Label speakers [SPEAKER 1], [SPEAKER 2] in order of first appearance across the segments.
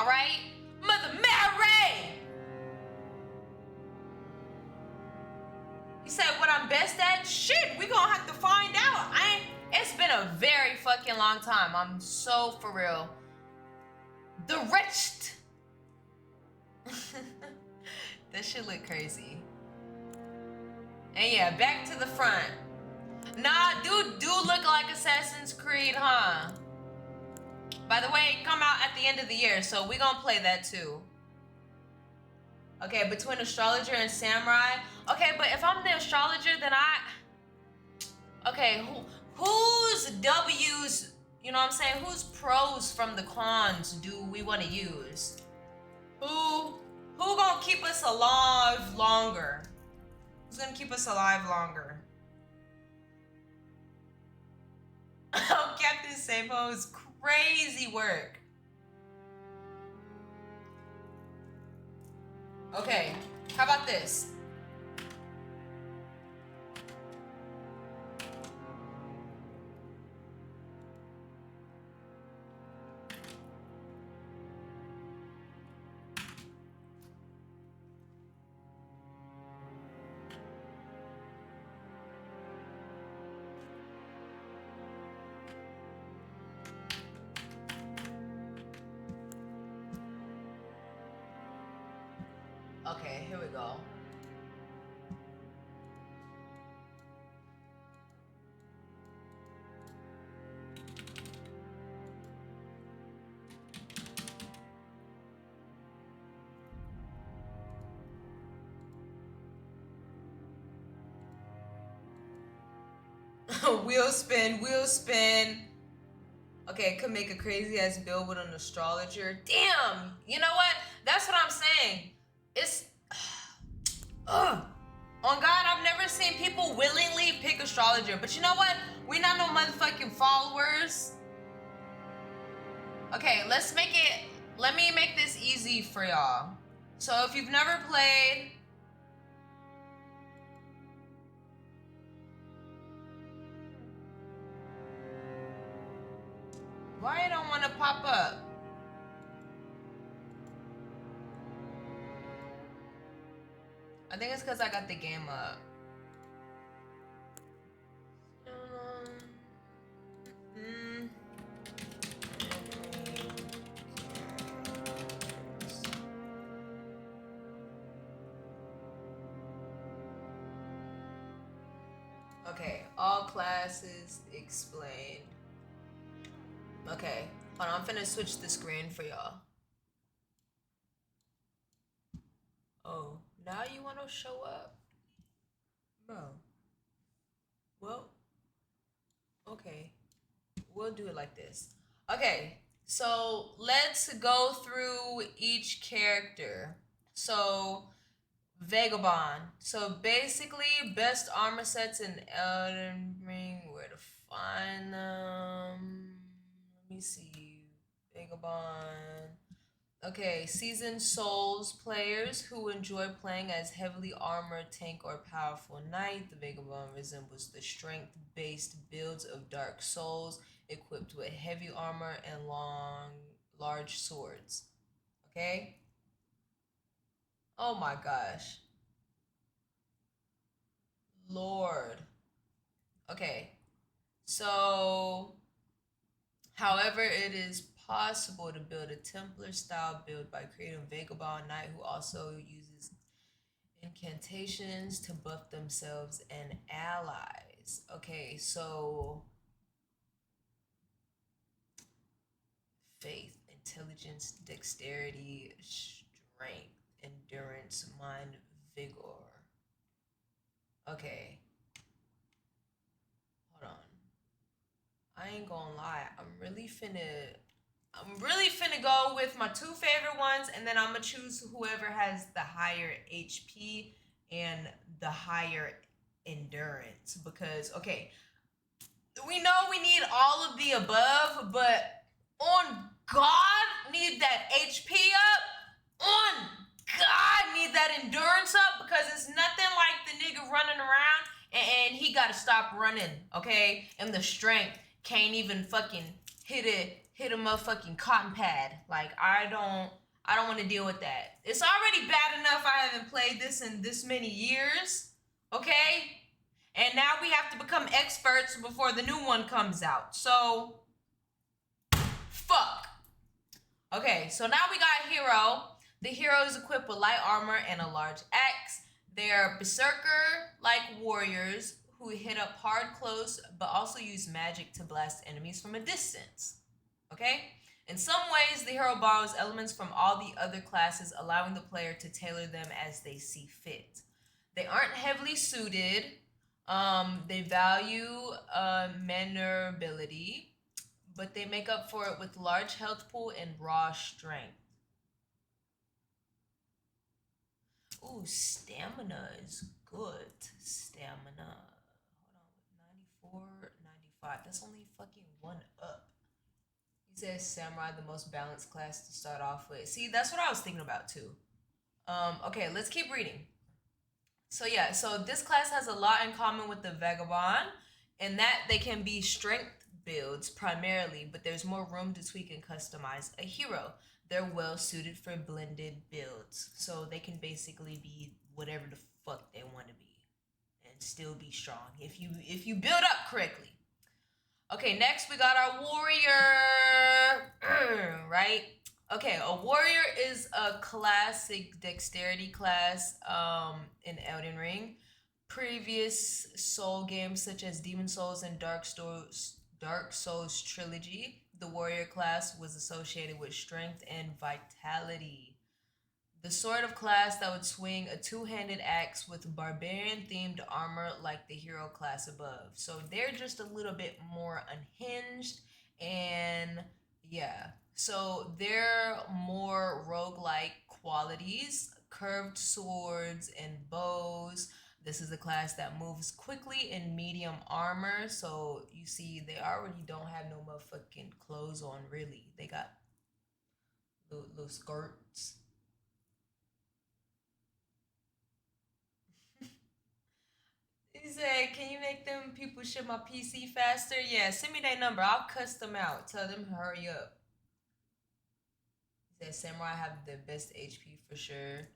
[SPEAKER 1] right? Mother Mary! You said what I'm best at? Shit, we gonna have to find out. It's been a very fucking long time. I'm so for real. The Wretched. That shit look crazy. And yeah, back to the front. Nah, dude do look like Assassin's Creed, huh? By the way, come out at the end of the year, so we gonna play that too. Okay, between astrologer and samurai. Okay, but if I'm the astrologer, then okay, whose W's, you know what I'm saying? Whose pros from the cons do we want to use? Who gonna keep us alive longer? Who's gonna keep us alive longer? Oh, Captain Sabo is crazy work. Okay, how about this? Okay, here we go. Wheel spin, wheel spin. Okay, could make a crazy ass build with an astrologer. Damn, you know what? That's what I'm saying. It's, on God, I've never seen people willingly pick astrologer. But you know what? We not no motherfucking followers. Okay, let me make this easy for y'all. So if you've never played, why I don't want to pop up? I think it's because I got the game up. Okay, all classes explained. Okay, hold on, I'm finna switch the screen for y'all. Oh, now you wanna show up? Bro. Well, okay. We'll do it like this. Okay, so let's go through each character. So, Vagabond. So basically, best armor sets in Elden Ring. Where to find them? Let me see. Vagabond. Okay, seasoned Souls players who enjoy playing as heavily armored tank or powerful knight. The Vagabond resembles the strength-based builds of Dark Souls, equipped with heavy armor and large swords. Okay? Oh my gosh. Lord. Okay. So, however, it is possible to build a Templar style build by creating a Vagabond Knight who also uses incantations to buff themselves and allies. Okay, so faith, intelligence, dexterity, strength, endurance, mind, vigor. Okay. Hold on. I ain't gonna lie. I'm really finna go with my two favorite ones, and then I'm gonna choose whoever has the higher HP and the higher endurance. Because, okay, we know we need all of the above, but on God, need that HP up. On God, need that endurance up, because it's nothing like the nigga running around and he gotta stop running, okay? And the strength can't even fucking hit a motherfucking cotton pad. Like I don't want to deal with that. It's already bad enough I haven't played this in this many years. Okay? And now we have to become experts before the new one comes out. So fuck. Okay, so now we got Hero. The hero is equipped with light armor and a large axe. They're berserker-like warriors who hit up hard close, but also use magic to blast enemies from a distance. Okay? In some ways, the hero borrows elements from all the other classes, allowing the player to tailor them as they see fit. They aren't heavily suited. They value maneuverability, but they make up for it with large health pool and raw strength. Ooh, stamina is good. Stamina. Hold on, 94, 95. That's only fucking one up. He says samurai, the most balanced class to start off with. See, that's what I was thinking about too. Okay, let's keep reading. So yeah, so this class has a lot in common with the vagabond, in that they can be strength builds primarily, but there's more room to tweak and customize a hero. They're well suited for blended builds, so they can basically be whatever the fuck they want to be and still be strong if you build up correctly. Okay, next we got our warrior, right? Okay, a warrior is a classic dexterity class in Elden Ring. Previous Soul games such as Demon Souls and Dark Souls trilogy, the warrior class was associated with strength and vitality. The sort of class that would swing a two-handed axe with barbarian-themed armor like the hero class above. So they're just a little bit more unhinged, and yeah. So they're more roguelike qualities, curved swords and bows. This is a class that moves quickly in medium armor. So you see, they already don't have no motherfucking clothes on, really. They got little skirts. He said, "Can you make them people ship my PC faster? Yeah, send me their number. I'll cuss them out. Tell them to hurry up." He said, "Samurai have the best HP for sure."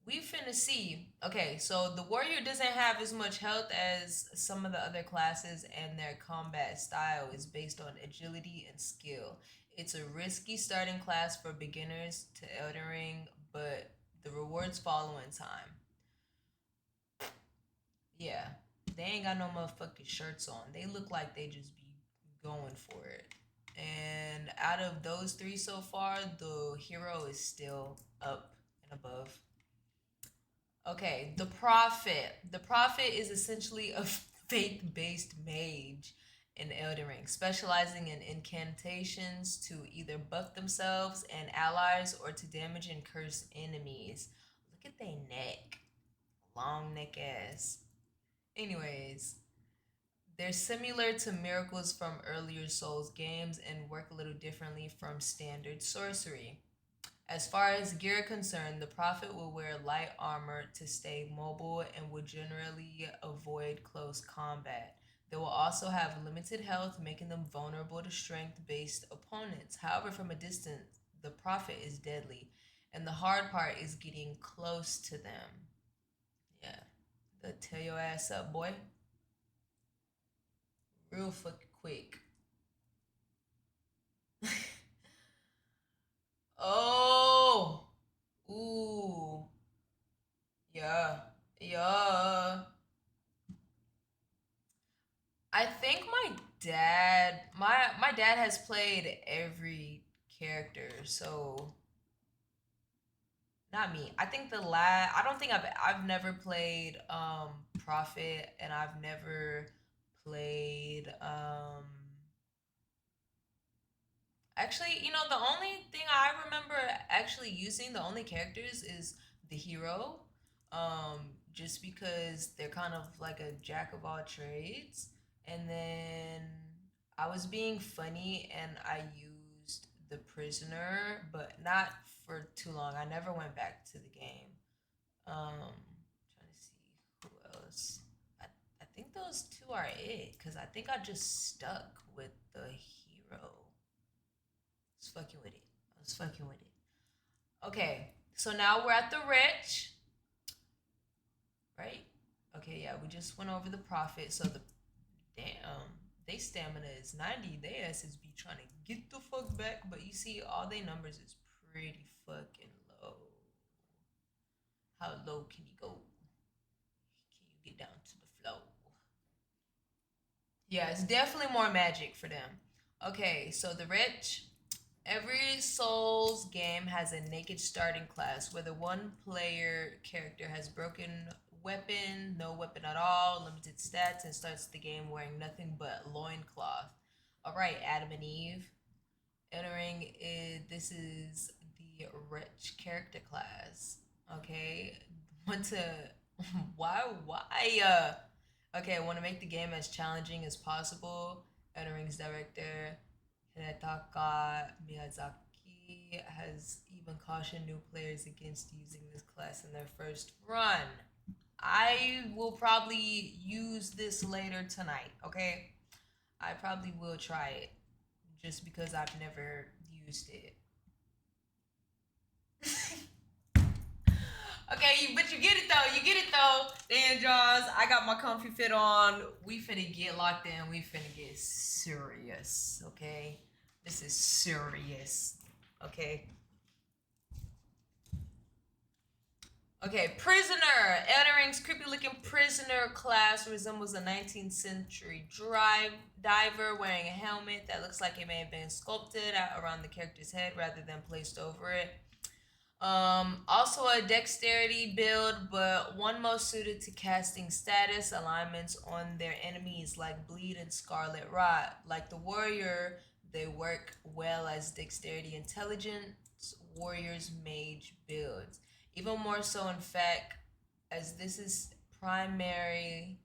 [SPEAKER 1] We finna see. Okay, so the warrior doesn't have as much health as some of the other classes, and their combat style is based on agility and skill. It's a risky starting class for beginners to Elden Ring, but the rewards follow in time. Yeah, they ain't got no motherfucking shirts on. They look like they just be going for it. And out of those three so far, the hero is still up and above. Okay, the prophet. The prophet is essentially a faith-based mage in Elden Ring, specializing in incantations to either buff themselves and allies or to damage and curse enemies. Look at their neck. Long neck ass. Anyways, they're similar to miracles from earlier Souls games and work a little differently from standard sorcery. As far as gear concerned, the Prophet will wear light armor to stay mobile and will generally avoid close combat. They will also have limited health, making them vulnerable to strength based opponents. However, from a distance, the Prophet is deadly, and the hard part is getting close to them. Yeah, they'll tear your ass up, boy. Real fucking quick. Oh, ooh, yeah, yeah. I think my dad has played every character, so not me. I think I don't think I've never played Prophet, and I've never played actually, the only thing I remember actually using, the only characters is the hero. Just because they're kind of like a jack of all trades. And then I was being funny and I used the prisoner, but not for too long. I never went back to the game. Trying to see who else. I think those two are it, because I think I just stuck with the hero. was fucking with it. I was fucking with it. Okay, so now we're at the rich, right? Okay, yeah, we just went over the profit. So the damn, they stamina is 90. They asses be trying to get the fuck back, but you see, all they numbers is pretty fucking low. How low can you go? Can you get down to the floor? Yeah, it's definitely more magic for them. Okay, so the rich. Every Souls game has a naked starting class where the one player character has broken weapon, no weapon at all, limited stats, and starts the game wearing nothing but loincloth. Alright, Adam and Eve. Entering is this is the rich character class. Okay. Want to why okay, I want to make the game as challenging as possible. Entering's director Hidetaka Miyazaki has even cautioned new players against using this class in their first run. I will probably use this later tonight, okay? I probably will try it just because I've never used it. Okay, but you get it though. You get it though. Dan Jaws, I got my comfy fit on. We finna get locked in. We finna get serious. Okay, this is serious. Okay. Okay, prisoner. Elden Ring's creepy-looking prisoner class resembles a 19th century diver wearing a helmet that looks like it may have been sculpted out around the character's head rather than placed over it. Also a dexterity build, but one most suited to casting status alignments on their enemies like Bleed and Scarlet Rot. Like the warrior, they work well as dexterity intelligence warriors mage builds. Even more so, in fact, as this is primary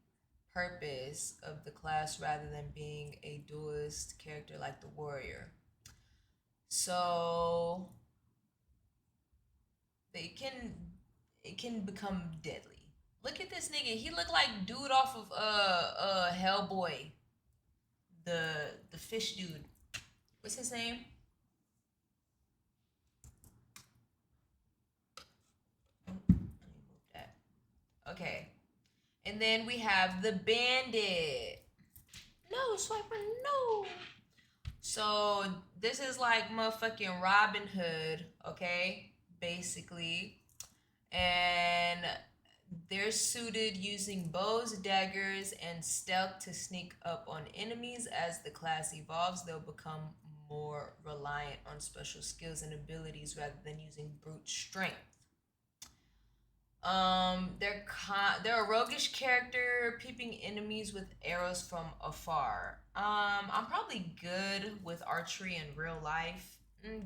[SPEAKER 1] purpose of the class rather than being a duelist character like the warrior. So they can it can become deadly. Look at this nigga. He look like dude off of Hellboy. The fish dude. What's his name? Let me move that. Okay. And then we have the bandit. No, Swiper, no. So this is like motherfucking Robin Hood, okay? Basically. And they're suited using bows, daggers, and stealth to sneak up on enemies. As the class evolves, they'll become more reliant on special skills and abilities rather than using brute strength. They're a roguish character, peeping enemies with arrows from afar. I'm probably good with archery in real life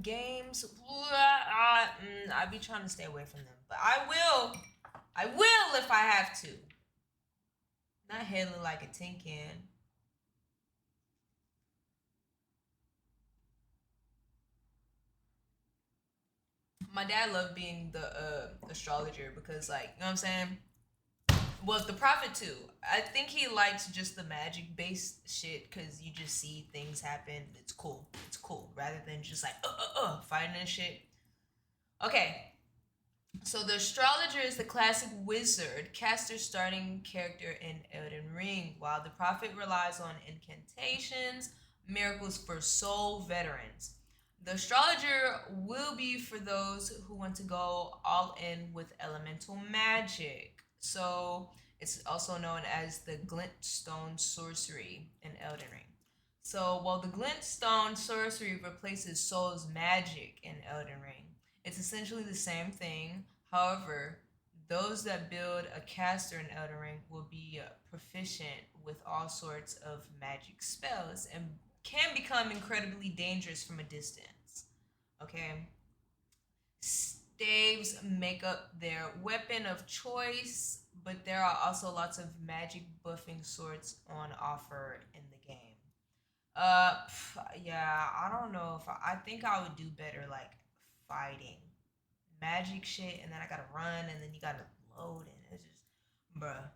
[SPEAKER 1] games. I'd be trying to stay away from them, but I will if I have to. Not handling like a tin can. My dad loved being the astrologer because, like, you know what I'm saying? Well, the prophet too. I think he likes just the magic based shit because you just see things happen. It's cool. It's cool rather than just like fighting and shit. Okay, so the astrologer is the classic wizard caster starting character in Elden Ring, while the prophet relies on incantations, miracles for soul veterans. The astrologer will be for those who want to go all in with elemental magic. So it's also known as the glintstone sorcery in Elden Ring. So while the glintstone sorcery replaces soul's magic in Elden Ring, it's essentially the same thing. However, those that build a caster in Elden Ring will be proficient with all sorts of magic spells and can become incredibly dangerous from a distance. Okay? Staves make up their weapon of choice, but there are also lots of magic buffing swords on offer in the game. Yeah, I don't know if I think I would do better like fighting magic shit, and then I gotta run, and then you gotta load, and it's just, bruh,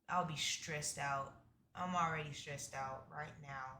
[SPEAKER 1] I'll be stressed out. I'm already stressed out right now.